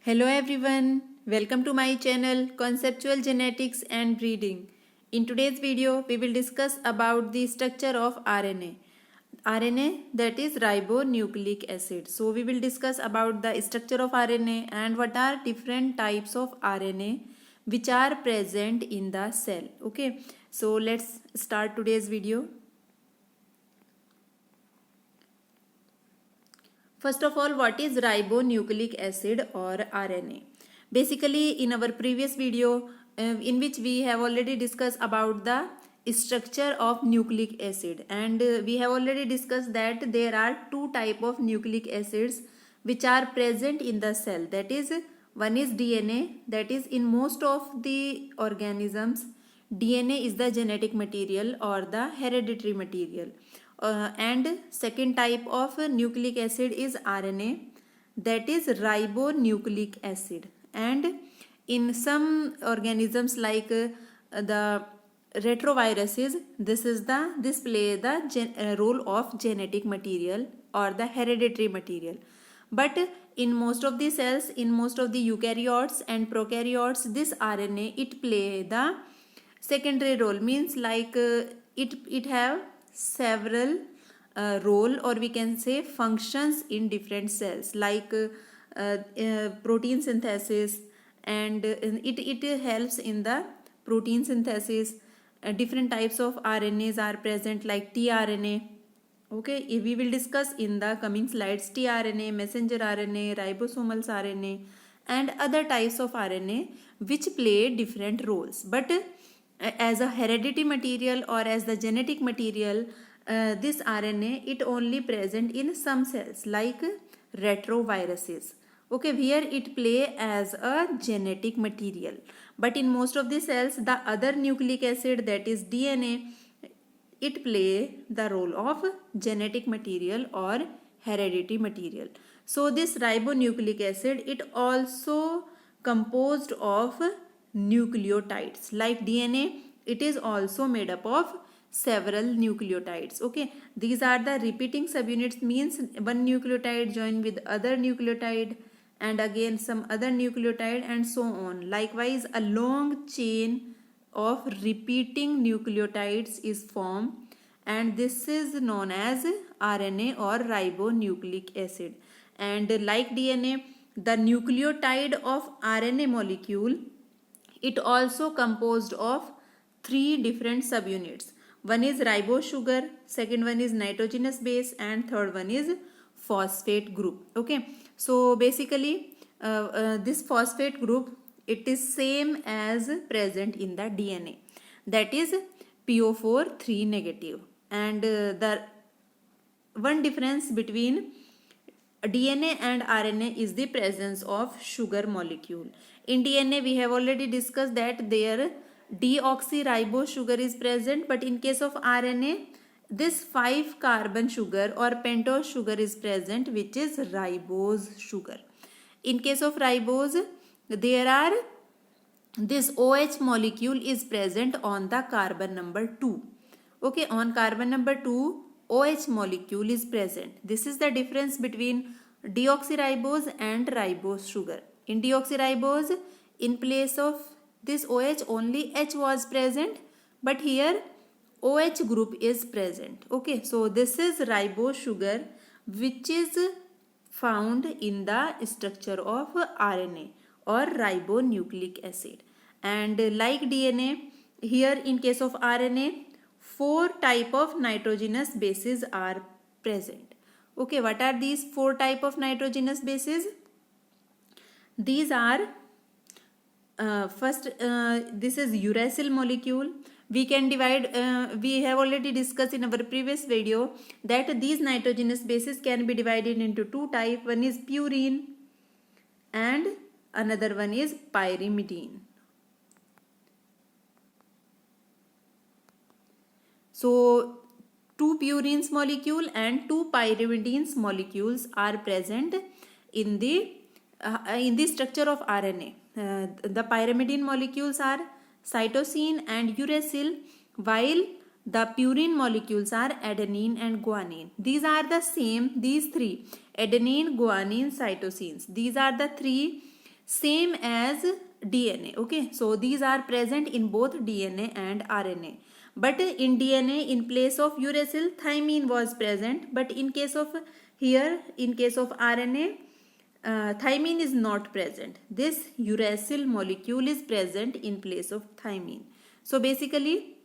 Hello everyone, welcome to my channel Conceptual Genetics and Breeding. In today's video, we will discuss about the structure of RNA. RNA, that is ribonucleic acid. So we will discuss about the structure of RNA and what are different types of RNA which are present in the cell. Okay, so let's start today's video. First of all, what is ribonucleic acid or RNA? Basically, in our previous video, in which we have already discussed about the structure of nucleic acid, and we have already discussed that there are two type of nucleic acids which are present in the cell. That is, one is DNA. That is, in most of the organisms, DNA is the genetic material or the hereditary material. And second type of nucleic acid is RNA, that is ribonucleic acid. And in some organisms like the retroviruses, this play the role of genetic material or the hereditary material. But in most of the cells, in most of the eukaryotes and prokaryotes, this RNA it play the secondary role, means like it have several role, or we can say functions in different cells, like protein synthesis, and it helps in the protein synthesis. Different types of RNAs are present, like tRNA. Okay, we will discuss in the coming slides tRNA, messenger RNA, ribosomal RNA, and other types of RNA which play different roles. But as a hereditary material or as the genetic material, this RNA it only present in some cells like retroviruses. Okay, where it play as a genetic material. But in most of the cells, the other nucleic acid, that is DNA, it play the role of genetic material or hereditary material. So this ribonucleic acid, it also composed of nucleotides. Like DNA, it is also made up of several nucleotides. Okay, these are the repeating subunits, means one nucleotide join with other nucleotide and again some other nucleotide and so on. Likewise, a long chain of repeating nucleotides is formed, and this is known as RNA or ribonucleic acid. And like DNA, the nucleotide of RNA molecule, it also composed of three different subunits. One is ribose sugar, second one is nitrogenous base, and third one is phosphate group. Okay, so basically this phosphate group, it is same as present in the DNA, that is PO4 3 negative. And the one difference between DNA and RNA is the presence of sugar molecule. In DNA, we have already discussed that there deoxyribose sugar is present, but in case of RNA, this 5 carbon sugar or pentose sugar is present, which is ribose sugar. In case of ribose, there are this OH molecule is present on the carbon number 2. Okay, on carbon number 2, OH molecule is present. This is the difference between deoxyribose and ribose sugar. In deoxyribose, in place of this OH, only H was present, but here OH group is present. Okay, so this is ribose sugar, which is found in the structure of RNA or ribonucleic acid. And like DNA, here in case of RNA, 4 type of nitrogenous bases are present. Okay, what are these 4 type of nitrogenous bases? These are first, this is uracil molecule. We can divide, we have already discussed in our previous video that these nitrogenous bases can be divided into 2 types. One is purine and another one is pyrimidine. So 2 purines molecule and 2 pyrimidines molecules are present in the structure of RNA. The pyrimidine molecules are cytosine and uracil, while the purine molecules are adenine and guanine. These are the same, these three, adenine, guanine, cytosines. These are the three same as DNA. Okay, so these are present in both DNA and RNA. But in DNA, in place of uracil, thymine was present. But in case of RNA, thymine is not present. This uracil molecule is present in place of thymine. So basically,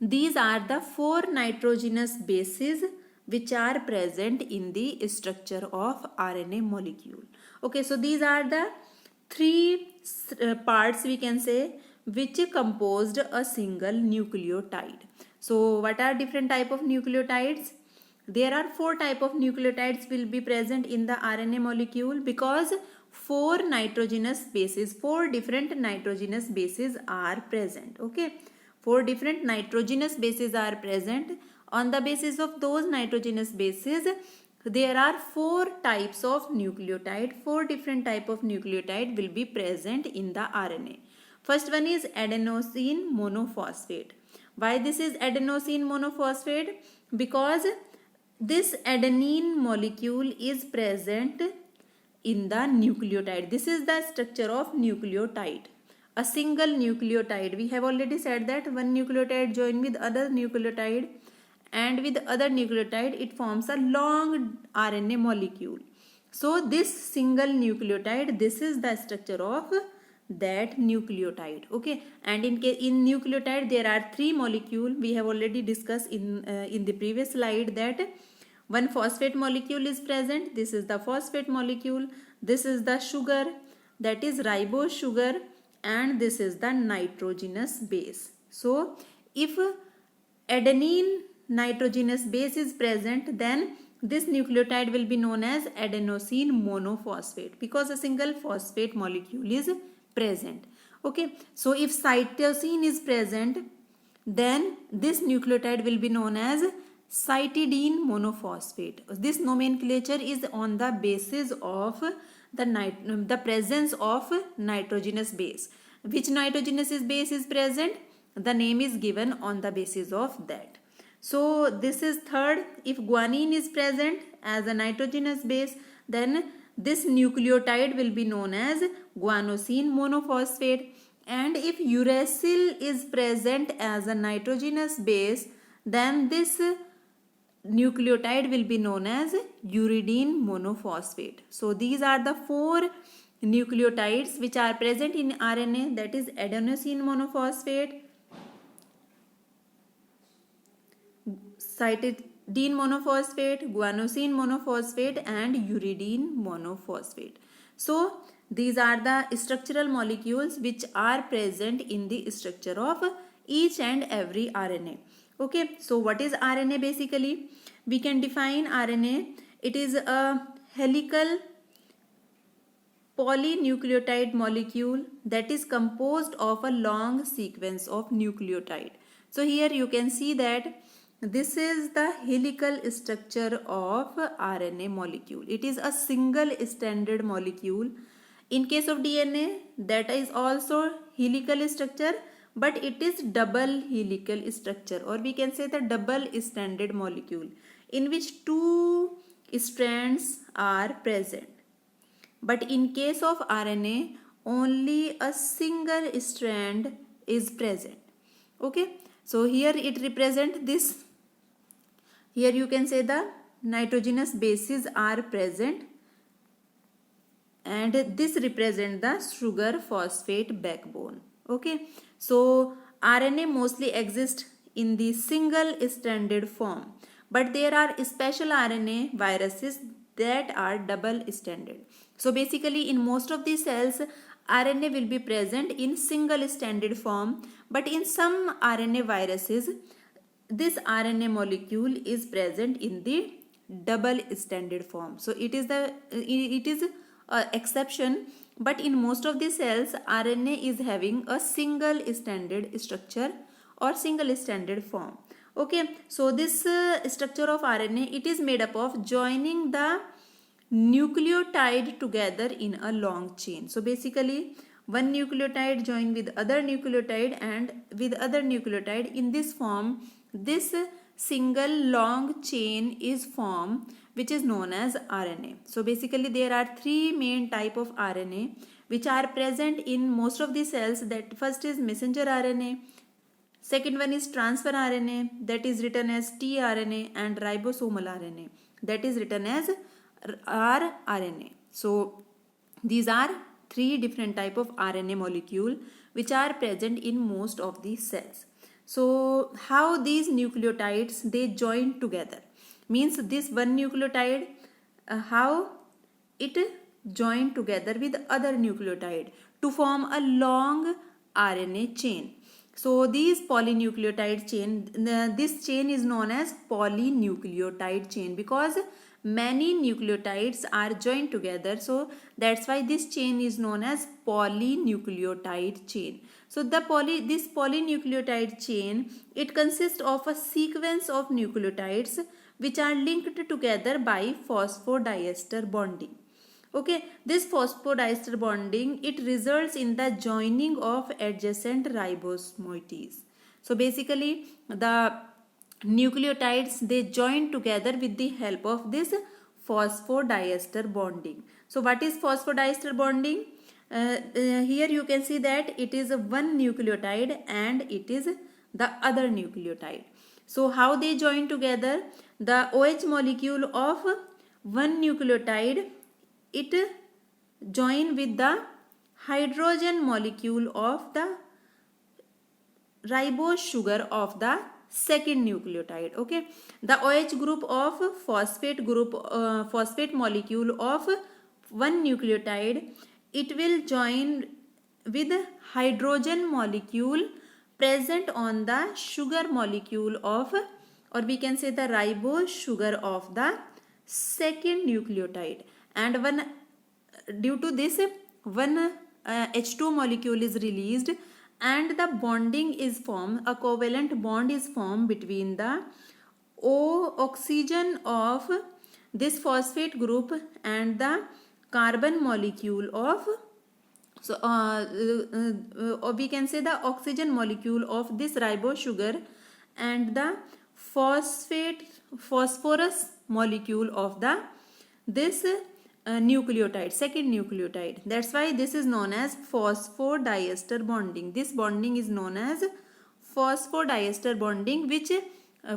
these are the 4 nitrogenous bases which are present in the structure of RNA molecule. Okay, so these are the 3 parts, we can say, which composed a single nucleotide. So what are different type of nucleotides? There are 4 type of nucleotides will be present in the RNA molecule, because 4 different nitrogenous bases are present. Okay, 4 different nitrogenous bases are present. On the basis of those nitrogenous bases, there are 4 types of nucleotide. 4 different type of nucleotide will be present in the RNA. First one is adenosine monophosphate. Why this is adenosine monophosphate? Because this adenine molecule is present in the nucleotide. This is the structure of nucleotide. A single nucleotide. We have already said that one nucleotide join with other nucleotide, and with other nucleotide it forms a long RNA molecule. So this single nucleotide, this is the structure of that nucleotide. Okay, and in nucleotide there are 3 molecule. We have already discussed in the previous slide that one phosphate molecule is present. This is the phosphate molecule. This is the sugar, that is ribose sugar, and this is the nitrogenous base. So if adenine nitrogenous base is present, then this nucleotide will be known as adenosine monophosphate, because a single phosphate molecule is present. Okay, so if cytosine is present, then this nucleotide will be known as cytidine monophosphate. This nomenclature is on the basis of the presence of nitrogenous base. Which nitrogenous base is present? The name is given on the basis of that. So this is third. If guanine is present as a nitrogenous base, then this nucleotide will be known as guanosine monophosphate. And if uracil is present as a nitrogenous base, then this nucleotide will be known as uridine monophosphate. So these are the 4 nucleotides which are present in RNA, that is adenosine monophosphate, cytidine monophosphate, guanosine monophosphate, and uridine monophosphate. So these are the structural molecules which are present in the structure of each and every RNA. Okay, so what is RNA basically? We can define RNA. It is a helical polynucleotide molecule that is composed of a long sequence of nucleotide. So here you can see that this is the helical structure of RNA molecule. It is a single stranded molecule. In case of DNA, that is also helical structure, but it is double helical structure, or we can say the double stranded molecule, in which 2 strands are present. But in case of RNA, only a single strand is present. Okay, so here it represents this. Here you can say the nitrogenous bases are present, and this represents the sugar phosphate backbone. Okay, so RNA mostly exists in the single stranded form, but there are special RNA viruses that are double stranded. So basically in most of these cells, RNA will be present in single stranded form, but in some RNA viruses, this RNA molecule is present in the double stranded form. So it is exception, but in most of the cells, RNA is having a single stranded structure or single stranded form. Okay, so this structure of RNA, it is made up of joining the nucleotide together in a long chain. So basically one nucleotide join with other nucleotide and with other nucleotide. In this form, this single long chain is formed which is known as RNA. So basically there are three main type of RNA which are present in most of the cells. That first is messenger RNA, second one is transfer RNA, that is written as tRNA, and ribosomal RNA, that is written as rRNA. So these are three different type of RNA molecule which are present in most of the cells. So how these nucleotides they join together, means this one nucleotide how it join together with other nucleotide to form a long RNA chain. So these polynucleotide chain, this chain is known as polynucleotide chain because many nucleotides are joined together. So that's why this chain is known as polynucleotide chain. So this polynucleotide chain, it consists of a sequence of nucleotides which are linked together by phosphodiester bonding. Okay, this phosphodiester bonding, it results in the joining of adjacent ribose moieties. So basically the nucleotides they join together with the help of this phosphodiester bonding. So what is phosphodiester bonding? Here you can see that it is one nucleotide and it is the other nucleotide. So how they join together? The OH molecule of one nucleotide, it join with the hydrogen molecule of the ribose sugar of the second nucleotide. Okay, the OH group of phosphate molecule of one nucleotide, it will join with hydrogen molecule present on the sugar molecule of, or we can say the ribose sugar of the second nucleotide, and one due to this one H2 molecule is released and the bonding is formed, a covalent bond is formed between the O oxygen of this phosphate group and the carbon molecule of, so we can say the oxygen molecule of this ribose sugar and the phosphorus molecule of the this nucleotide, second nucleotide. That's why this is known as phosphodiester bonding. This bonding is known as phosphodiester bonding, which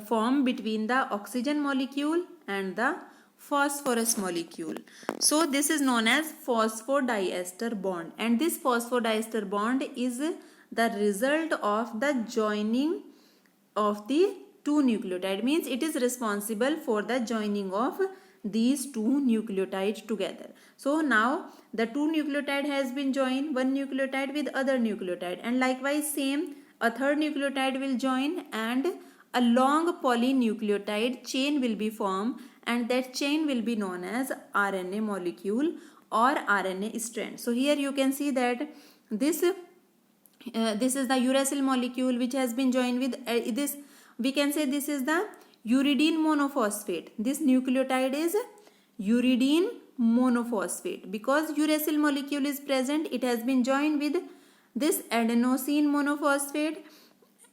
form between the oxygen molecule and the phosphorus molecule. So this is known as phosphodiester bond, and this phosphodiester bond is the result of the joining of the two nucleotide, means it is responsible for the joining of these two nucleotides together. So now the two nucleotide has been joined, one nucleotide with other nucleotide, and likewise same a third nucleotide will join and a long polynucleotide chain will be formed, and that chain will be known as RNA molecule or RNA strand. So here you can see that this is the uracil molecule which has been joined with this, we can say this is the uridine monophosphate. This nucleotide is uridine monophosphate because uracil molecule is present. It has been joined with this adenosine monophosphate,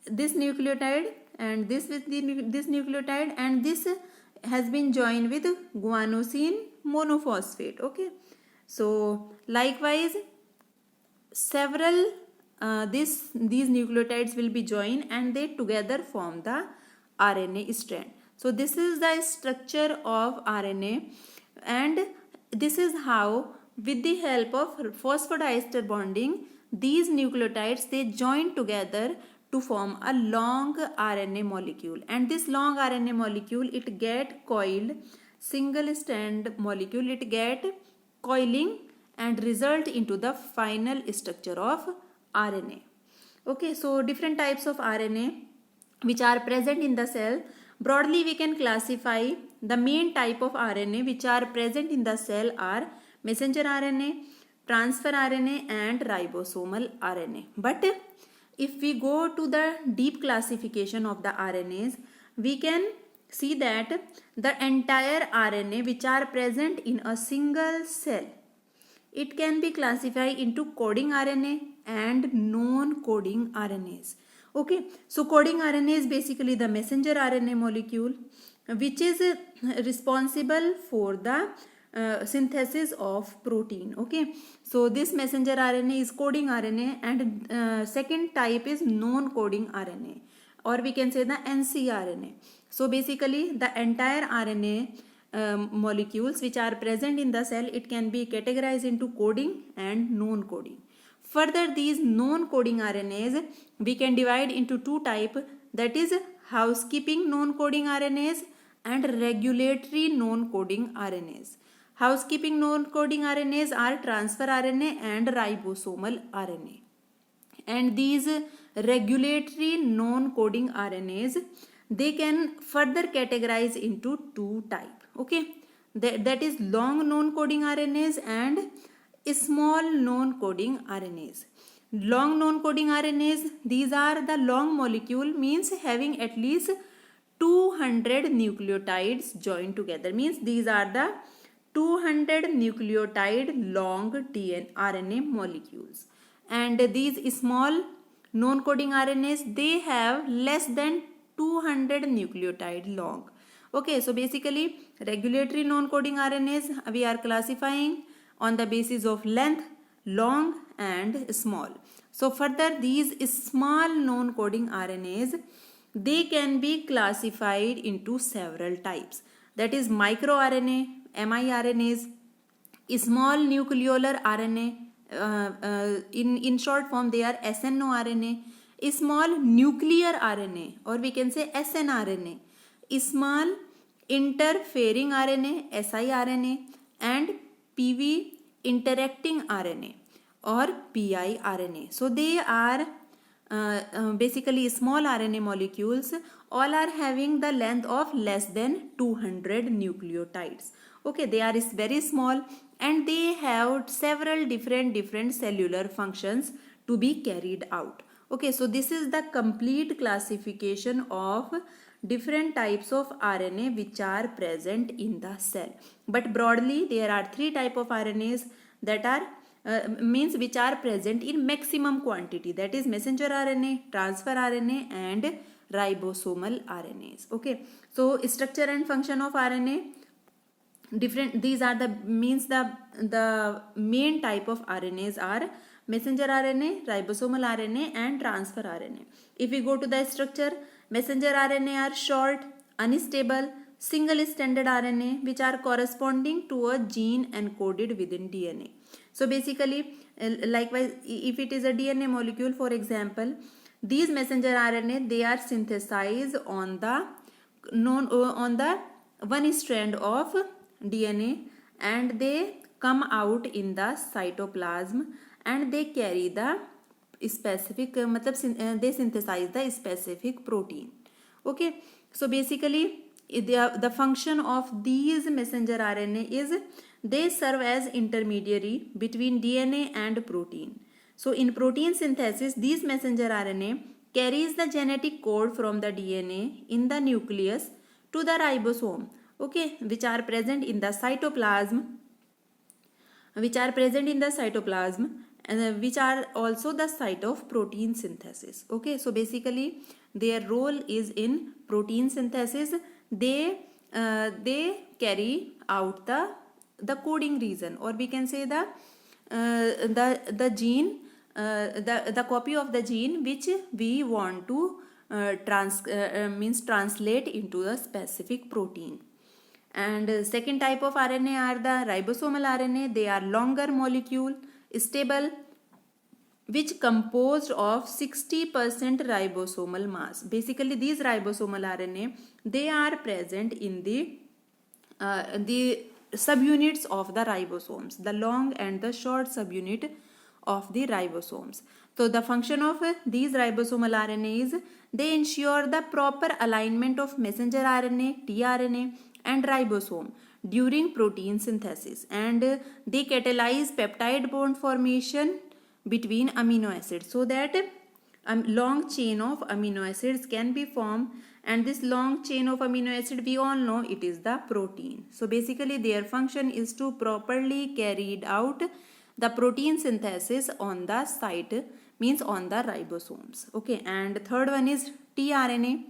this nucleotide, and this with this nucleotide, and this has been joined with guanosine monophosphate. Okay, so likewise several these nucleotides will be joined and they together form the RNA strand. So this is the structure of RNA, and this is how with the help of phosphodiester bonding these nucleotides they join together to form a long RNA molecule, and this long RNA molecule it get coiled, single strand molecule it get coiling and result into the final structure of RNA. Okay, so different types of RNA which are present in the cell. Broadly we can classify the main type of RNA which are present in the cell are messenger RNA, transfer RNA and ribosomal RNA. But if we go to the deep classification of the RNAs, we can see that the entire RNA which are present in a single cell, it can be classified into coding RNA and non-coding RNAs. Okay, so coding RNA is basically the messenger RNA molecule. which is responsible for the synthesis of protein. Okay, so this messenger RNA is coding RNA, and second type is non-coding RNA, or we can say the ncRNA. So basically the entire RNA molecules which are present in the cell, it can be categorized into coding and non-coding. Further, these non-coding RNAs we can divide into two types, that is housekeeping non-coding RNAs and regulatory non-coding RNAs. Housekeeping non-coding RNAs are transfer RNA and ribosomal RNA. And these regulatory non-coding RNAs, they can further categorize into two types. Okay, that is long non-coding RNAs and small non-coding RNAs. Long non-coding RNAs, these are the long molecule, means having at least 200 nucleotides joined together, means these are the 200 nucleotide long RNA molecules. And these small non-coding RNAs, they have less than 200 nucleotide long. Okay, so basically regulatory non-coding RNAs we are classifying on the basis of length, long and small. So further, these small non-coding RNAs, they can be classified into several types, that is microRNA, miRNAs, small nucleolar RNA, in short form they are snRNA, small nuclear RNA, or we can say snRNA, small interfering RNA, siRNA, and PV interacting RNA or piRNA. So they are basically small RNA molecules, all are having the length of less than 200 nucleotides. Okay, they are very small and they have several different cellular functions to be carried out. Okay, so this is the complete classification of different types of RNA which are present in the cell. But broadly, there are three types of RNAs that are means which are present in maximum quantity, that is messenger RNA, transfer RNA and ribosomal RNAs. Okay, so structure and function of RNA different, these are the means the main type of RNAs are messenger RNA, ribosomal RNA and transfer RNA. If we go to the structure, messenger RNA are short, unstable, single stranded RNA which are corresponding to a gene encoded within DNA. So basically, likewise, if it is a DNA molecule, for example, these messenger RNA, they are synthesized on the one strand of DNA, and they come out in the cytoplasm and they carry the specific they synthesize the specific protein. Okay, so basically the function of these messenger RNA is they serve as intermediary between DNA and protein. So in protein synthesis, these messenger RNA carries the genetic code from the DNA in the nucleus to the ribosome, okay, which are present in the cytoplasm, and which are also the site of protein synthesis. Okay, so basically their role is in protein synthesis. They carry out the coding region, or we can say the gene, the copy of the gene which we want to translate into a specific protein. And second type of RNA are the ribosomal RNA. They are longer molecule, stable, which composed of 60% ribosomal mass. Basically, these ribosomal RNA, they are present in the subunits of the ribosomes, the long and the short subunit of the ribosomes. So the function of these ribosomal RNA is they ensure the proper alignment of messenger RNA, tRNA and ribosome during protein synthesis, and they catalyze peptide bond formation between amino acids, so that a long chain of amino acids can be formed, and this long chain of amino acid, we all know it is the protein. So basically their function is to properly carry out the protein synthesis on the site, means on the ribosomes. Okay, and third one is tRNA.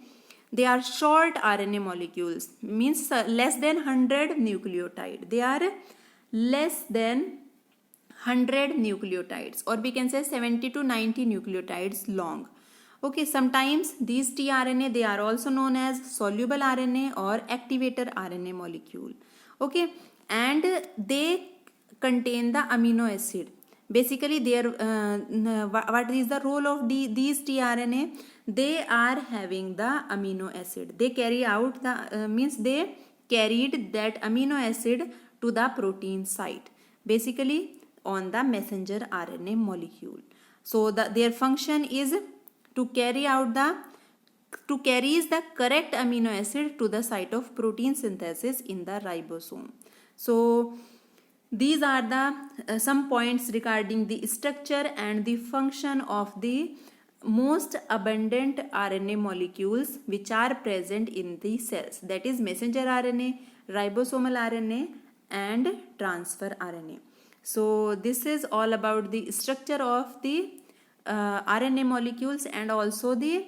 they are short RNA molecules, means less than 100 nucleotide. They are less than 100 nucleotides, or we can say 70 to 90 nucleotides long. Okay, sometimes these tRNA, they are also known as soluble RNA or activator RNA molecule. Okay, and they contain the amino acid. Basically their what is the role of these tRNA? They are having the amino acid. They carry out the means they carried that amino acid to the protein site, basically on the messenger RNA molecule. So their function is to carry the correct amino acid to the site of protein synthesis in the ribosome. So these are the some points regarding the structure and the function of the most abundant RNA molecules which are present in the cells, that is messenger RNA, ribosomal RNA and transfer RNA. So this is all about the structure of the RNA molecules and also the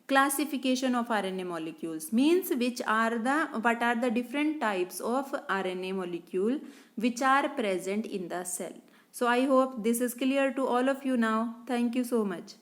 classification of RNA molecules, means what are the different types of RNA molecule which are present in the cell. So I hope this is clear to all of you now. Thank you so much.